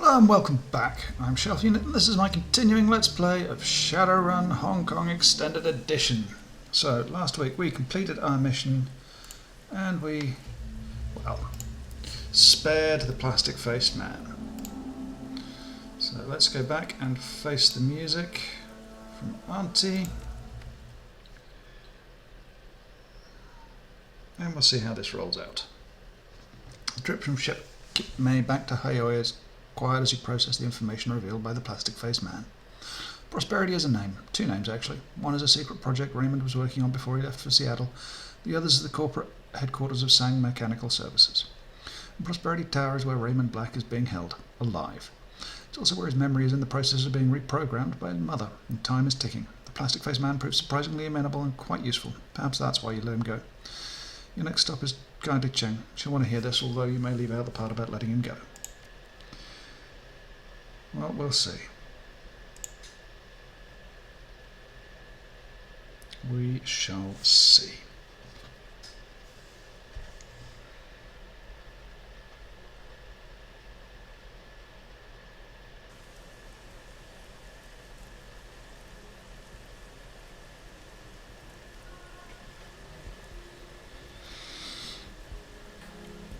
Hello and welcome back. I'm Shelf Unit and this is my continuing Let's Play of Shadowrun Hong Kong Extended Edition. So, last week we completed our mission and we, spared the plastic-faced man. So let's go back and face the music from Auntie. And we'll see how this rolls out. The trip from ship May back to Hayoi is quiet as you process the information revealed by the plastic-faced man. Prosperity is a name. Two names, actually. One is a secret project Raymond was working on before he left for Seattle. The other is the corporate headquarters of Sang Mechanical Services. And Prosperity Tower is where Raymond Black is being held, alive. It's also where his memory is in the process of being reprogrammed by his mother, and time is ticking. The plastic-faced man proves surprisingly amenable and quite useful. Perhaps that's why you let him go. Your next stop is Guide Cheng. She'll want to hear this, although you may leave out the part about letting him go. Well, we'll see. We shall see.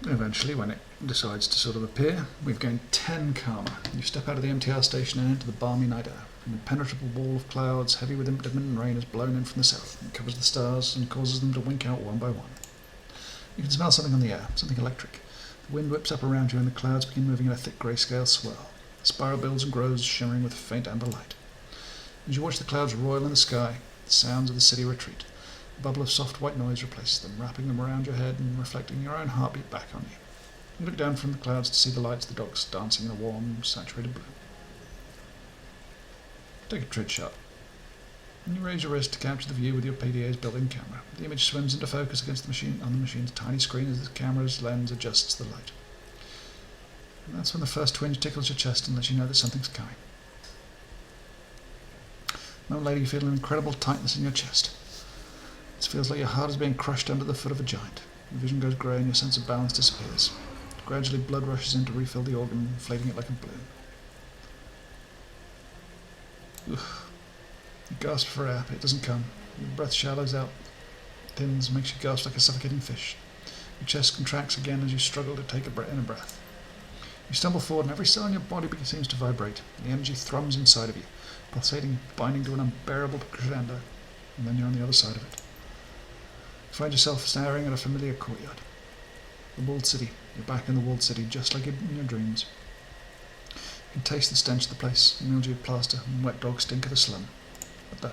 Eventually, when it decides to sort of appear, we've gained 10 karma. You step out of the MTR station and into the balmy night air. An impenetrable wall of clouds, heavy with intermittent rain, is blown in from the south. It covers the stars and causes them to wink out one by one. You can smell something on the air, something electric. The wind whips up around you and the clouds begin moving in a thick grayscale swirl. The spiral builds and grows, shimmering with faint amber light. As you watch the clouds roil in the sky, the sounds of the city retreat. A bubble of soft white noise replaces them, wrapping them around your head and reflecting your own heartbeat back on you. You look down from the clouds to see the lights of the docks dancing in a warm, saturated blue. Take a trid shot. And you raise your wrist to capture the view with your PDA's built-in camera. The image swims into focus against the machine on the machine's tiny screen as the camera's lens adjusts the light. And that's when the first twinge tickles your chest and lets you know that something's coming. Now, lady, you feel an incredible tightness in your chest. It feels like your heart is being crushed under the foot of a giant. Your vision goes grey and your sense of balance disappears. Gradually, blood rushes in to refill the organ, inflating it like a balloon. You gasp for air, but it doesn't come. Your breath shallows out, thins, makes you gasp like a suffocating fish. Your chest contracts again as you struggle to take in a breath. You stumble forward and every cell in your body seems to vibrate. The energy thrums inside of you, pulsating, binding to an unbearable crescendo, and then you're on the other side of it. You find yourself staring at a familiar courtyard. The walled city. You're back in the walled city, just like in your dreams. You can taste the stench of the place, mildew plaster and wet dog stink of the slum. But the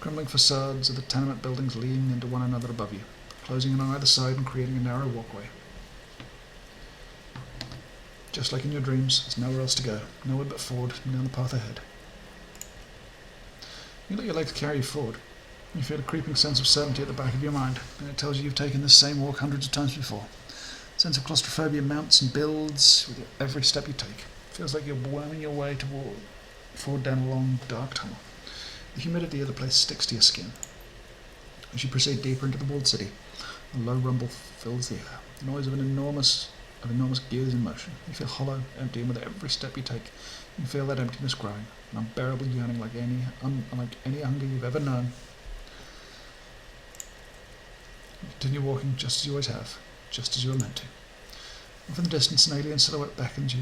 crumbling facades of the tenement buildings lean into one another above you, closing in on either side and creating a narrow walkway. Just like in your dreams, there's nowhere else to go, nowhere but forward and down the path ahead. You let your legs carry you forward. You feel a creeping sense of certainty at the back of your mind, and it tells you you've taken this same walk hundreds of times before. A sense of claustrophobia mounts and builds with every step you take. It feels like you're worming your way forward down a long, dark tunnel. The humidity of the place sticks to your skin. As you proceed deeper into the walled city, a low rumble fills the air. The noise of enormous gears in motion. You feel hollow, empty, and with every step you take, you feel that emptiness growing, an unbearable yearning like any hunger you've ever known. You continue walking just as you always have, just as you were meant to. And from the distance, an alien silhouette beckons to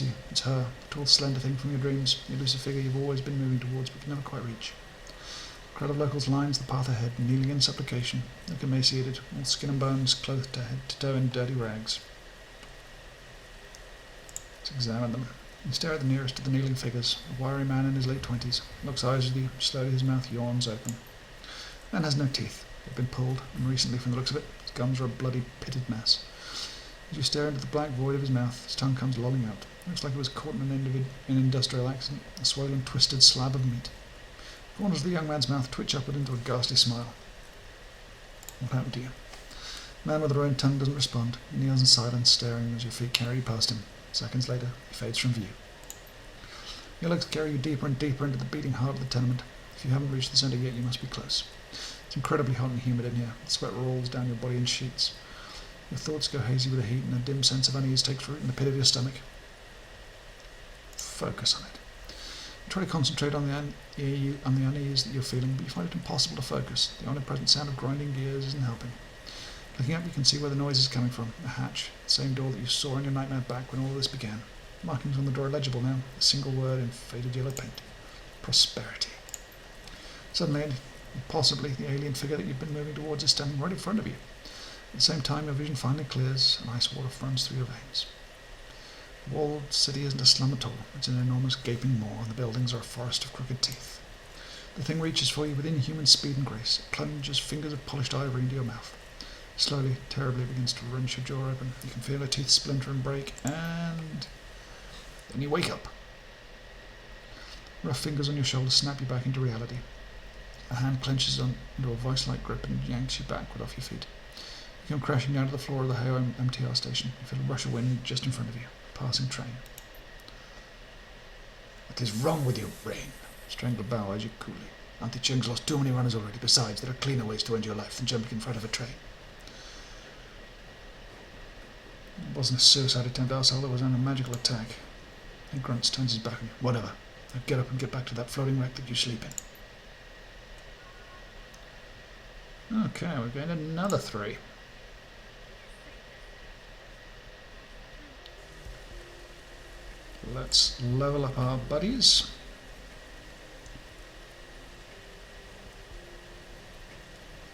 you. It's her, a tall, slender thing from your dreams, the elusive figure you've always been moving towards but can never quite reach. A crowd of locals lines the path ahead, kneeling in supplication, like emaciated, all skin and bones, clothed to head to toe in dirty rags. Let's examine them. You stare at the nearest of the kneeling figures, a wiry man in his late 20s, looks eyes at you, slowly his mouth yawns open. The man has no teeth. They've been pulled, and recently from the looks of it, his gums are a bloody pitted mess. As you stare into the black void of his mouth, his tongue comes lolling out. It looks like it was caught in an industrial accident, a swollen, twisted slab of meat. The corners of the young man's mouth twitch upward into a ghastly smile. What happened to you? The man with the ruined tongue doesn't respond. He kneels in silence, staring as your feet carry you past him. Seconds later, he fades from view. Your legs carry you deeper and deeper into the beating heart of the tenement. If you haven't reached the centre yet, you must be close. It's incredibly hot and humid in here. The sweat rolls down your body in sheets. Your thoughts go hazy with the heat, and a dim sense of unease takes root in the pit of your stomach. focus on it. You try to concentrate on the unease that you're feeling, but you find it impossible to focus. The omnipresent sound of grinding gears isn't helping. Looking up, you can see where the noise is coming from. A hatch, the same door that you saw in your nightmare back when all this began. Markings on the door are legible now, a single word in faded yellow paint. Prosperity. Suddenly, and possibly, the alien figure that you've been moving towards is standing right in front of you. At the same time, your vision finally clears, and ice water runs through your veins. The walled city isn't a slum at all. It's an enormous gaping maw, and the buildings are a forest of crooked teeth. The thing reaches for you with inhuman speed and grace. It plunges fingers of polished ivory into your mouth. Slowly, terribly, it begins to wrench your jaw open. You can feel your teeth splinter and break, and then you wake up. Rough fingers on your shoulders snap you back into reality. A hand clenches into a vice-like grip and yanks you backward off your feet. You come crashing down to the floor of the Hayo MTR station. You feel a rush of wind just in front of you. A passing train. What is wrong with you, Rain? Strangler Bow eyes you coolly. Auntie Chung's lost too many runners already. Besides, there are cleaner ways to end your life than jumping in front of a train. It wasn't a suicide attempt, arsehole. It was an magical attack. He grunts, turns his back on you. Whatever. Now get up and get back to that floating wreck that you sleep in. Okay, we're going another 3. Let's level up our buddies.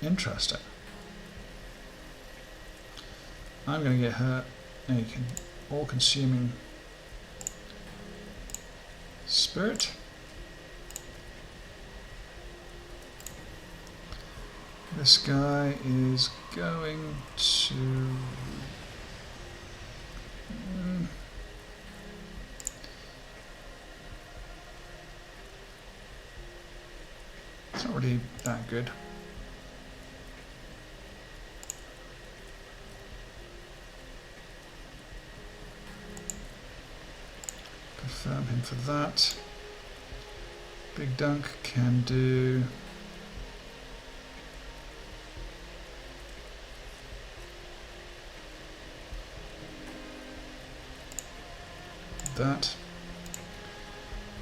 Interesting. I'm going to get her a all-consuming spirit. This guy is going to... It's not really that good. Confirm him for that. Big Dunk can do... that.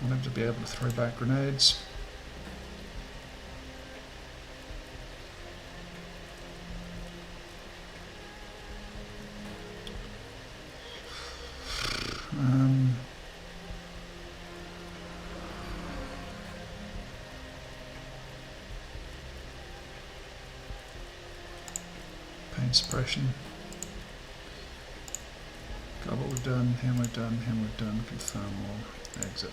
I want him to be able to throw back grenades. Pain suppression. Got what we've done, him we've done, him we've done, confirm all, exit.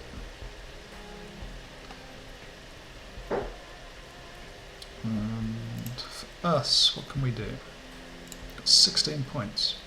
And for us, what can we do? Got 16 points.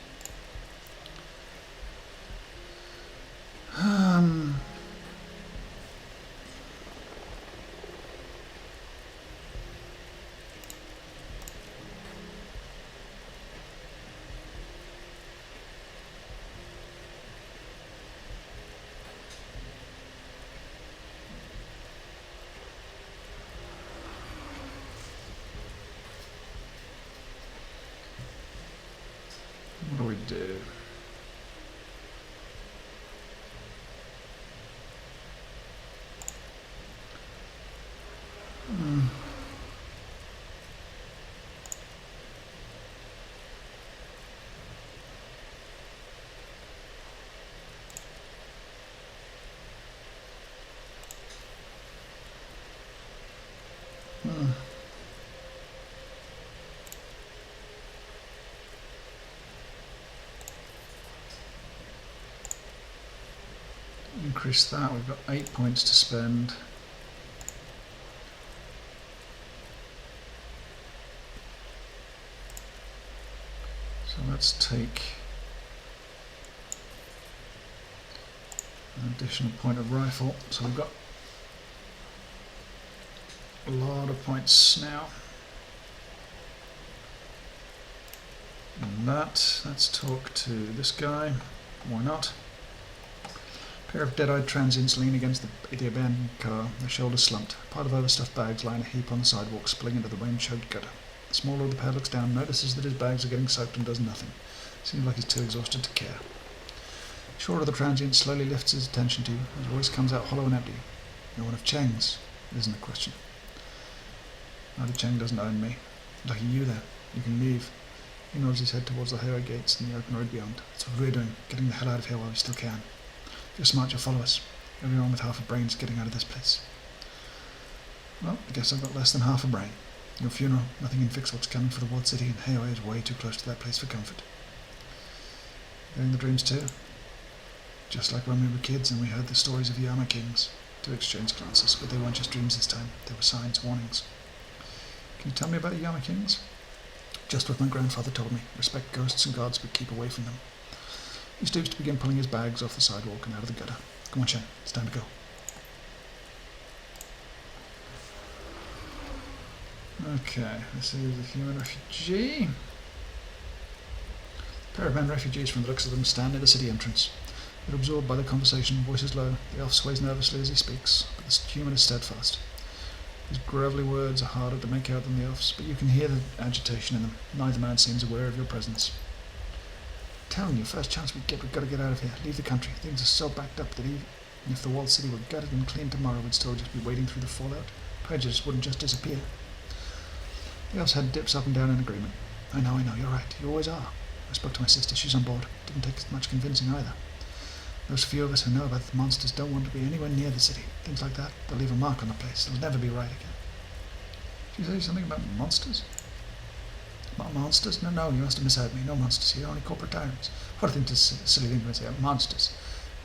What do we do? Increase that, we've got 8 points to spend. So let's take an additional point of rifle. So we've got a lot of points now. And that, let's talk to this guy. Why not? Pair of dead-eyed transients lean against the abandoned car, their shoulders slumped. Part of overstuffed bags lie in a heap on the sidewalk, spilling into the rain-choked gutter. The smaller of the pair looks down, notices that his bags are getting soaked and does nothing. Seems like he's too exhausted to care. Short of the transient slowly lifts his attention to you. His voice comes out hollow and empty. "You're one of Cheng's." It isn't a question. "Lady Cheng doesn't own me. Lucky you there. You can leave." He nods his head towards the highway gates and the open road beyond. "That's what we're doing, getting the hell out of here while we still can. If you're smart, you'll follow us. Everyone with half a brain's getting out of this place." "Well, I guess I've got less than half a brain. Your funeral, nothing can fix what's coming for the walled city, and Hayway is way too close to that place for comfort." "Hearing the dreams too?" "Just like when we were kids and we heard the stories of Yama kings." Two exchanged glances, but they weren't just dreams this time. They were signs, warnings. "Can you tell me about Yama kings?" "Just what my grandfather told me. Respect ghosts and gods, but keep away from them." He stoops to begin pulling his bags off the sidewalk and out of the gutter. "Come on, Shen. It's time to go." Okay, this is a human refugee. A pair of men refugees from the looks of them stand near the city entrance. They're absorbed by the conversation, voices low. The elf sways nervously as he speaks, but the human is steadfast. His gravelly words are harder to make out than the elf's, but you can hear the agitation in them. Neither man seems aware of your presence. "Telling you, first chance we get, we've got to get out of here. Leave the country. Things are so backed up that even if the walled city were gutted and cleaned tomorrow, we'd still just be wading through the fallout. Prejudice wouldn't just disappear." The elf's head dips up and down in agreement. I know, you're right. You always are. I spoke to my sister. She's on board. Didn't take much convincing either. Those few of us who know about the monsters don't want to be anywhere near the city. Things like that, they'll leave a mark on the place. It'll never be right again. Did you say something about monsters? Monsters? No, you must have misheard me. No monsters here, only corporate tyrants. What a silly thing to say. Monsters.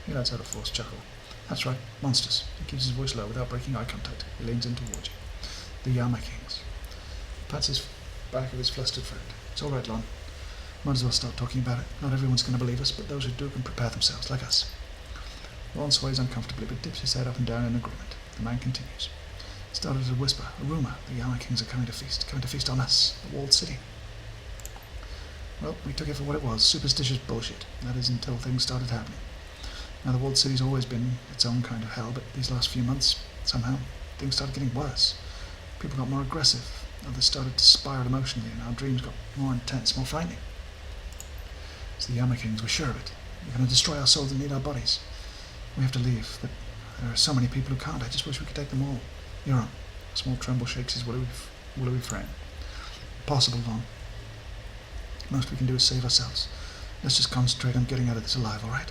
He lets out a forced chuckle. "That's right, monsters." He keeps his voice low without breaking eye contact. He leans in towards you. "The Yama kings." He pats his back of his flustered friend. "It's all right, Lon. Might as well start talking about it. Not everyone's going to believe us, but those who do can prepare themselves, like us." Lon sways uncomfortably, but dips his head up and down in agreement. The man continues. It started as a whisper, a rumour. The Yama kings are coming to feast on us, the walled city. Well, we took it for what it was, superstitious bullshit. That is, until things started happening. Now, the walled city's always been its own kind of hell, but these last few months, somehow, things started getting worse. People got more aggressive. Others started to spiral emotionally, and our dreams got more intense, more frightening. It's the Yama kings, we're sure of it. They're going to destroy our souls and eat our bodies. We have to leave, but there are so many people who can't. I just wish we could take them all. You're on. A small tremble shakes his willowy frame. Impossible, Lon. Most we can do is save ourselves. Let's just concentrate on getting out of this alive, all right?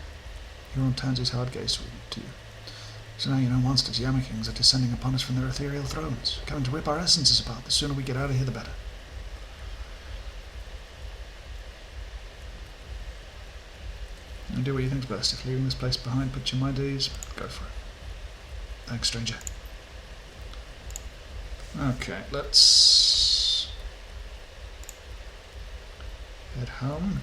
Huron turns his hard gaze to you. "So now you know monsters, Yama kings, are descending upon us from their ethereal thrones, coming to rip our essences apart. The sooner we get out of here, the better." "And do what you think's best. If leaving this place behind puts your mind at ease, go for it." "Thanks, stranger." Okay, let's head home.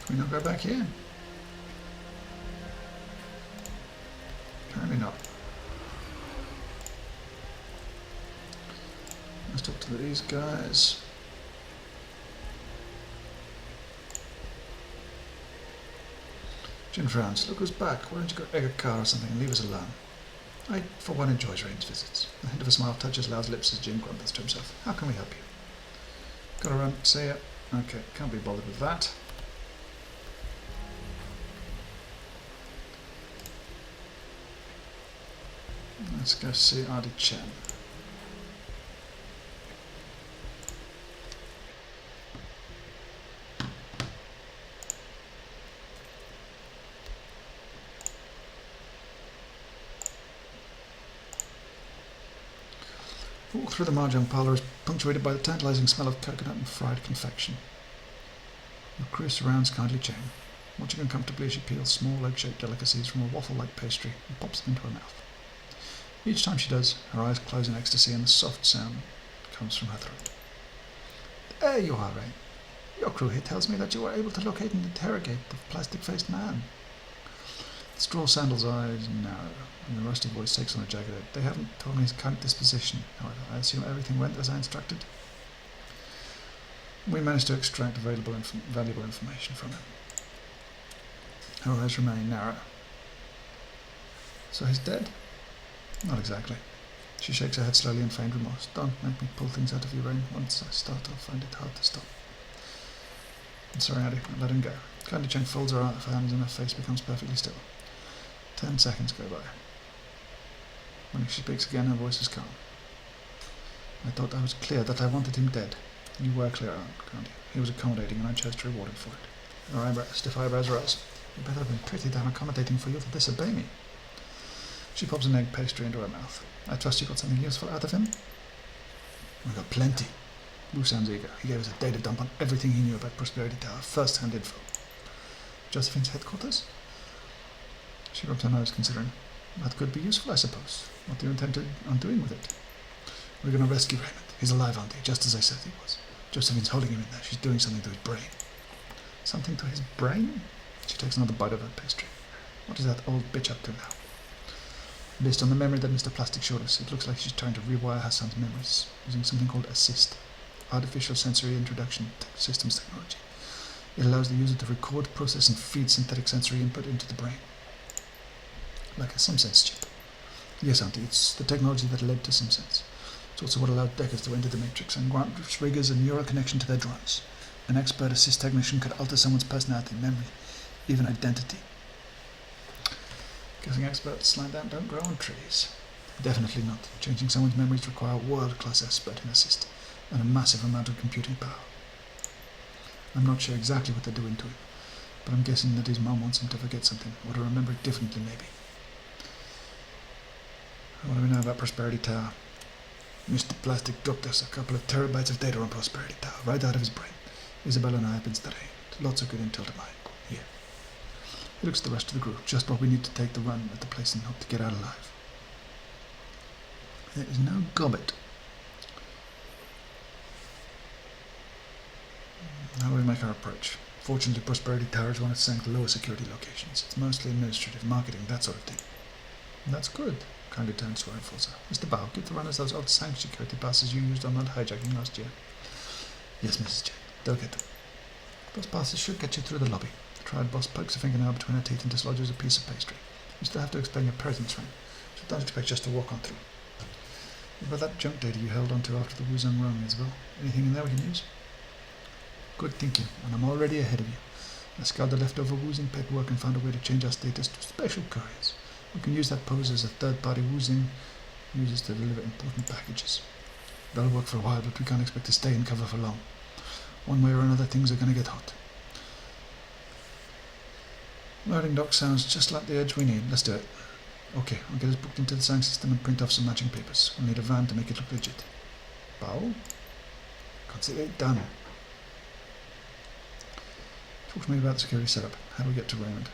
Can we not go back here? Apparently not. Let's talk to these guys. Jin frowns. "Look who's back. Why don't you go egg a car or something and leave us alone?" I, for one, enjoys Rain's visits. The hint of a smile touches Lau's lips as Jin grumbles to himself. "How can we help you?" "Gotta run. See ya." Okay, can't be bothered with that. Let's go see Adi Chen. Walk through the mahjong parlour is punctuated by the tantalising smell of coconut and fried confection. Your crew surrounds kindly Chen, watching uncomfortably as she peels small egg-shaped delicacies from a waffle-like pastry and pops them into her mouth. Each time she does, her eyes close in ecstasy and a soft sound comes from her throat. "There you are, Ray. Your crew here tells me that you were able to locate and interrogate the plastic-faced man." The straw sandal's eyes narrow, and the rusty voice takes on a jagged edge. "They haven't told me his current disposition, however. I assume everything went as I instructed." We managed to extract valuable information from him. Her eyes remain narrow. So he's dead? Not exactly. She shakes her head slowly in feigned remorse. Don't make me pull things out of your brain. Once I start, I'll find it hard to stop. I'm sorry, Addie. I'll let him go. Candy Cheng folds her hands and her face becomes perfectly still. 10 seconds go by. When she speaks again, her voice is calm. I thought I was clear that I wanted him dead. You were clear, Candy. He was accommodating and I chose to reward him for it. Her stiff eyebrows rise. You better have been pretty damn accommodating for you to disobey me. She pops an egg pastry into her mouth. I trust you got something useful out of him? We got plenty. Wu sounds eager. He gave us a data dump on everything he knew about Prosperity Tower. First-hand info. Josephine's headquarters? She rubs her nose, considering. That could be useful, I suppose. What do you intend on doing with it? We're going to rescue Raymond. He's alive, Auntie, just as I said he was. Josephine's holding him in there. She's doing something to his brain. Something to his brain? She takes another bite of her pastry. What is that old bitch up to now? Based on the memory that Mr. Plastic showed us, it looks like she's trying to rewire her son's memories, using something called ASSIST, Artificial Sensory Introduction Systems Technology. It allows the user to record, process, and feed synthetic sensory input into the brain. Like a SimSense chip. Yes, Auntie, it's the technology that led to SimSense. It's also what allowed Deckers to enter the Matrix and grant riggers a neural connection to their drones. An expert assist technician could alter someone's personality, memory, even identity. Guessing experts like that don't grow on trees. Definitely not. Changing someone's memories require a world-class expert in assist and a massive amount of computing power. I'm not sure exactly what they're doing to him, but I'm guessing that his mom wants him to forget something, or to remember it differently maybe. What do we know about Prosperity Tower? Mr. Plastic dropped us a couple of terabytes of data on Prosperity Tower, right out of his brain. Isabel and I have been studying it. Lots of good intel to mine. Here. He looks at the rest of the group, just what we need to take the run at the place and hope to get out alive. There is no gobbet. How do we make our approach? Fortunately, Prosperity Tower is one of Sank's lower security locations. It's mostly administrative, marketing, that sort of thing. And that's good. Kindly turns to her enforcer. Mr. Bao, give the runners those old Sank security passes you used on that hijacking last year. Yes, Mrs. J. They'll get them. Those passes should get you through the lobby. The triad boss pokes a fingernail between her teeth and dislodges a piece of pastry. You still have to explain your presence ring, so don't expect just to walk on through. What about that junk data you held onto after the Wuzong roaming as well? Anything in there we can use? Good thinking, and I'm already ahead of you. I scoured the leftover Wuzing paperwork and found a way to change our status to special couriers. We can use that pose as a third-party Wuzing uses to deliver important packages. That'll work for a while, but we can't expect to stay in cover for long. One way or another, things are going to get hot. Loading dock sounds just like the edge we need. Let's do it. Okay, I'll get us booked into the Sang system and print off some matching papers. We'll need a van to make it look legit. Bao? Consider it done. Talk to me about the security setup. How do we get to Raymond?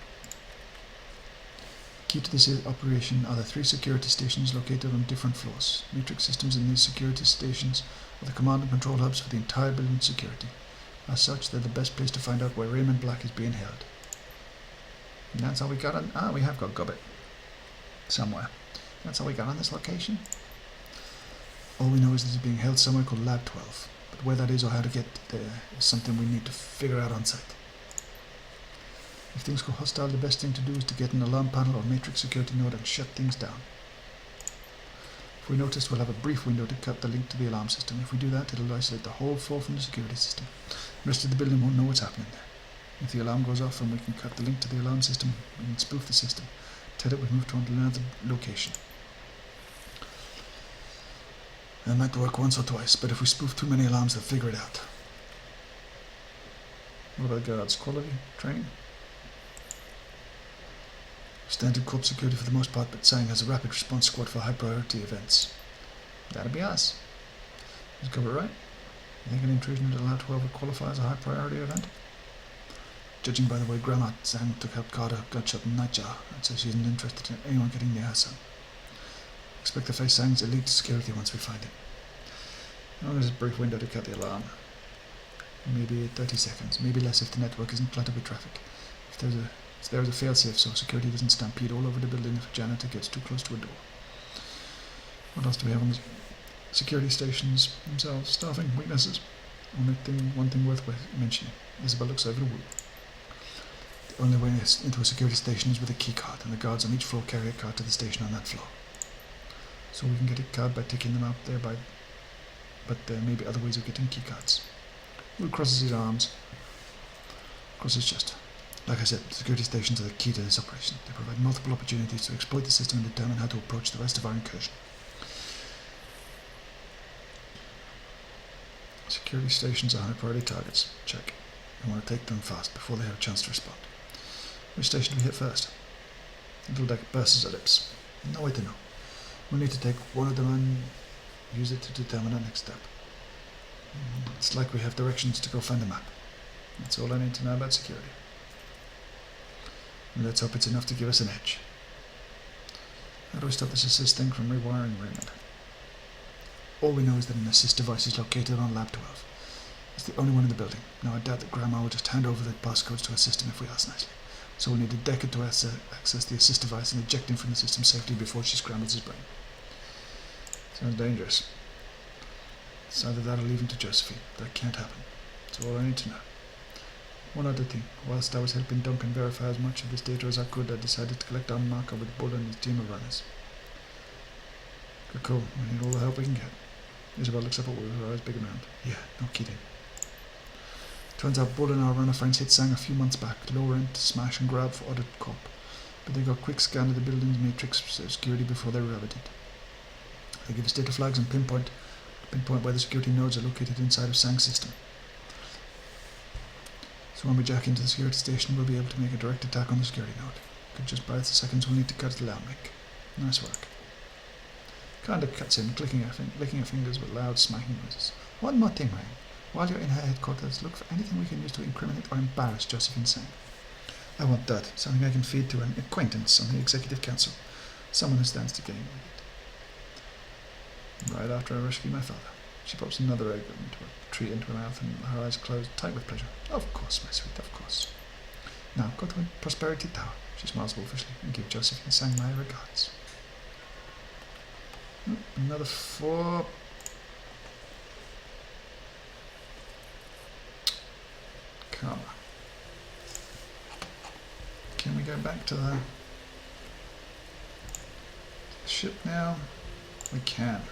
Key to this operation are the 3 security stations located on different floors. Matrix systems in these security stations are the command and control hubs for the entire building's security. As such, they're the best place to find out where Raymond Black is being held. And that's all we got on... we have got Gobbet. Somewhere. That's all we got on this location? All we know is that he's being held somewhere called Lab 12. But where that is or how to get there is something we need to figure out on site. If things go hostile, the best thing to do is to get an alarm panel or matrix security node and shut things down. If we notice, we'll have a brief window to cut the link to the alarm system. If we do that, it'll isolate the whole floor from the security system. The rest of the building won't know what's happening there. If the alarm goes off and we can cut the link to the alarm system, we can spoof the system. Tell it we've moved to another location. That might work once or twice, but if we spoof too many alarms, they'll figure it out. What about guards? Quality? Training? Standard corp security for the most part, but Sang has a rapid response squad for high priority events. That'll be us. Is cover right? You think an intrusion into Lab 12 would qualify as a high priority event? Judging by the way Grandma Sang took out Carter, Gutshot and Nightjar, I'd say she isn't interested in anyone getting near her son. Expect to face Sang's elite security once we find him. How long is this brief window to cut the alarm? Maybe 30 seconds, maybe less if the network isn't cluttered with traffic. If there's a failsafe so security doesn't stampede all over the building if a janitor gets too close to a door. What else do we have on the security stations themselves? Staffing, weaknesses. One thing worth mentioning. Isabel looks over the wood. The only way into a security station is with a key card, and the guards on each floor carry a card to the station on that floor. So we can get a card by ticking them out there, but there may be other ways of getting key cards. Will crosses his arms, crosses his chest. Like I said, security stations are the key to this operation. They provide multiple opportunities to exploit the system and determine how to approach the rest of our incursion. Security stations are high priority targets. Check. We want to take them fast before they have a chance to respond. Which station do we hit first? Little deck bursts her lips. No way to know. We'll need to take one of them and use it to determine our next step. It's like we have directions to go find a map. That's all I need to know about security. And let's hope it's enough to give us an edge. How do we stop this assist thing from rewiring Raymond? All we know is that an assist device is located on Lab 12. It's the only one in the building. Now I doubt that Grandma will just hand over the passcodes to her system if we ask nicely. So we'll need a Decker to access the assist device and eject him from the system safely before she scrambles his brain. Sounds dangerous. It's either that or leave him to Josephine. That can't happen. That's all I need to know. One other thing. Whilst I was helping Duncan verify as much of this data as I could, I decided to collect our marker with Bull and his team of runners. Cool. We need all the help we can get. Isabel looks up at Will, her eyes big around. Yeah, no kidding. Turns out Bull and our runner friends hit Sang a few months back, low rent, smash and grab for Audit Corp. But they got a quick scan of the building's matrix security before they routed it. They give us data flags and pinpoint where the security nodes are located inside of Sang's system. So when we jack into the security station, we'll be able to make a direct attack on the security node. Could just buy us the seconds we'll need to cut the alarm link. Nice work. Kinda cuts in, licking her fingers with loud smacking noises. One more thing, Ryan. While you're in her headquarters, look for anything we can use to incriminate or embarrass Josephine Sang. I want that. Something I can feed to an acquaintance on the executive council. Someone who stands to gain with it. Right after I rescue my father. She pops another egg into a treat into her mouth and her eyes closed tight with pleasure. Of course, my sweet, of course. Now, go to Prosperity Tower. She smiles wolfishly and give Josephine Sang my regards. Another 4. Karma. Can we go back to the ship now? We can.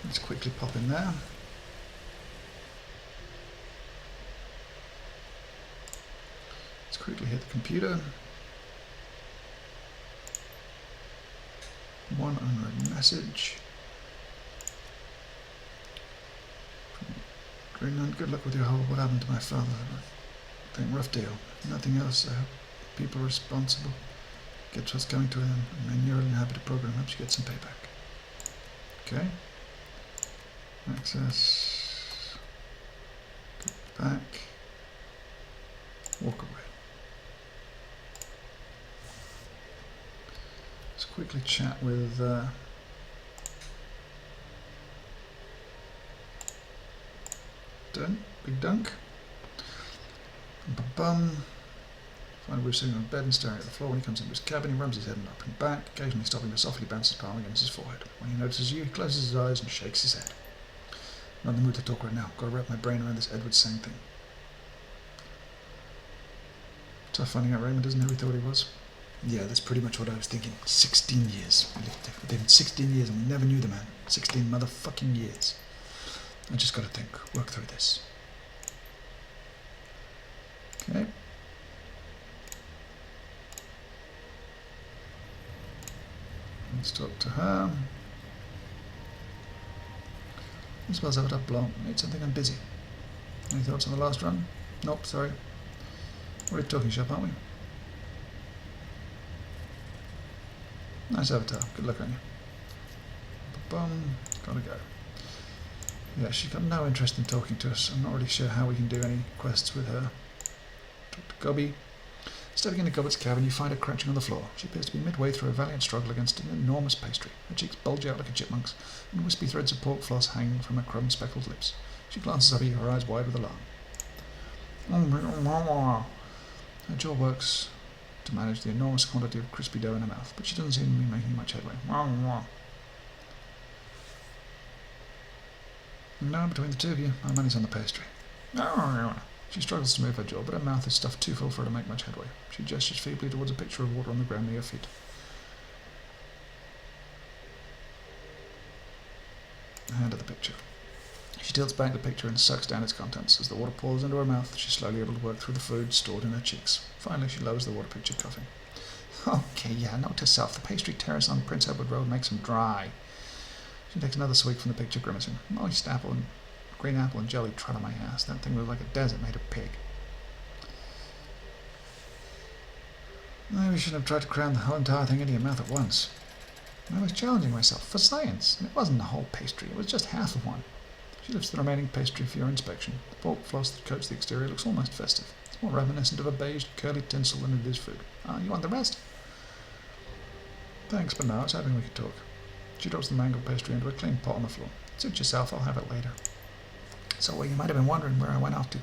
Let's quickly pop in there. Let's quickly hit the computer. One unread message. Greenland, good luck with your whole what happened to my father. I think rough deal. Nothing else. I hope people responsible get what's coming to them, and my neural inhabited program helps you get some payback. Okay. Access. Get back. Walk away. Let's quickly chat with Big Dunk. Bum. Find Bruce sitting on bed and staring at the floor. When he comes into his cabin, he rubs his head up and back, occasionally stopping to softly bounce his palm against his forehead. When he notices you, he closes his eyes and shakes his head. Not in the mood to talk right now. Gotta wrap my brain around this Edward Sang thing. Tough finding out Raymond isn't who we thought he was. Yeah, that's pretty much what I was thinking. 16 years. We lived with him 16 years and we never knew the man. 16 motherfucking years. I just gotta think. Work through this. Okay. Let's talk to her. Isabel's out up long. Need something, I'm busy. Any thoughts on the last run? Nope, sorry. We're at talking shop, aren't we? Nice avatar. Good luck on you. Bum. Gotta go. Yeah, she's got no interest in talking to us. I'm not really sure how we can do any quests with her. Talk to Gubby. Stepping into Gobbett's cabin, you find her crouching on the floor. She appears to be midway through a valiant struggle against an enormous pastry. Her cheeks bulge out like a chipmunk's, and wispy threads of pork floss hang from her crumb-speckled lips. She glances up at you, her eyes wide with alarm. Her jaw works to manage the enormous quantity of crispy dough in her mouth, but she doesn't seem to be making much headway. No, between the two of you, my money's on the pastry. She struggles to move her jaw, but her mouth is stuffed too full for her to make much headway. She gestures feebly towards a picture of water on the ground near her feet. Hand her the picture. She tilts back the picture and sucks down its contents. As the water pours into her mouth, she's slowly able to work through the food stored in her cheeks. Finally, she lowers the water picture, coughing. Okay, yeah, note to self. The pastry terrace on Prince Edward Road makes them dry. She takes another swig from the picture, grimacing. Moist apple and green apple and jelly trot on my ass. That thing was like a desert made of pig. Maybe you shouldn't have tried to cram the whole entire thing into your mouth at once. I was challenging myself for science. It wasn't the whole pastry, it was just half of one. She lifts the remaining pastry for your inspection. The pork floss that coats the exterior looks almost festive. It's more reminiscent of a beige, curly tinsel than it is food. You want the rest? Thanks, but no, I was hoping we could talk. She drops the mango pastry into a clean pot on the floor. Suit yourself, I'll have it later. So, well, you might have been wondering where I went off to.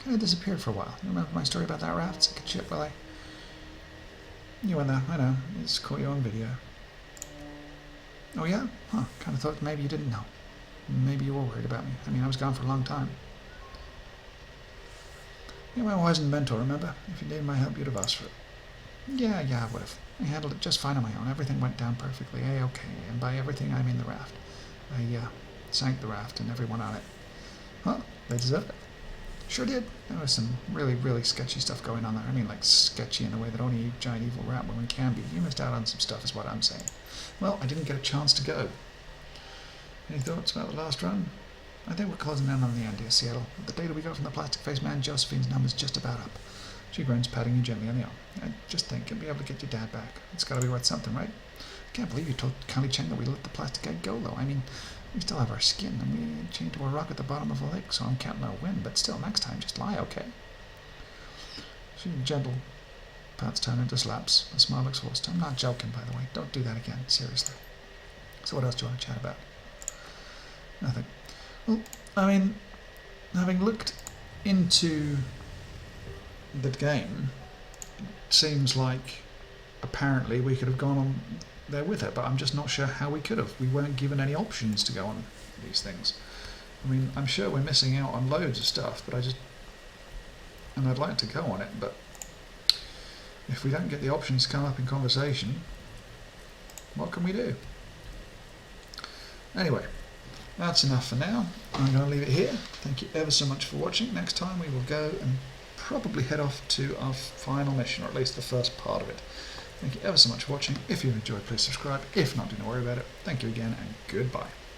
Kind of disappeared for a while. You remember my story about that raft? Sick ship, well, You went there, I know. It's caught you on video. Oh yeah? Huh, kind of thought maybe you didn't know. Maybe you were worried about me. I mean, I was gone for a long time. You're my wise mentor, remember? If you needed my help, you'd have asked for it. Yeah, I would have. I handled it just fine on my own. Everything went down perfectly. A-okay. And by everything, I mean the raft. I sank the raft and everyone on it. Well, they deserved it. Sure did. There was some really, really sketchy stuff going on there. I mean, like, sketchy in a way that only a giant evil rat woman can be. You missed out on some stuff is what I'm saying. Well, I didn't get a chance to go. Any thoughts about the last run? I think we're closing in on the end here, Seattle. With the data we got from the plastic-faced man, Josephine's number's just about up. She grins, patting you gently on the arm. I just think you'll be able to get your dad back. It's got to be worth something, right? I can't believe you told Connie Cheng that we let the plastic egg go, though. I mean, we still have our skin, and we chained to a rock at the bottom of a lake, so I'm counting our win. But still, next time, just lie, okay? She gentle pats turn into slaps. The smile looks forced. I'm not joking, by the way. Don't do that again, seriously. So what else do you want to chat about? Nothing. Well, I mean, having looked into the game, it seems like apparently we could have gone on there with it, but I'm just not sure how we could have. We weren't given any options to go on these things. I mean, I'm sure we're missing out on loads of stuff, but and I'd like to go on it, but if we don't get the options to come up in conversation, what can we do? Anyway, that's enough for now. I'm going to leave it here. Thank you ever so much for watching. Next time we will go and probably head off to our final mission, or at least the first part of it. Thank you ever so much for watching. If you've enjoyed, please subscribe. If not, do not worry about it. Thank you again, and goodbye.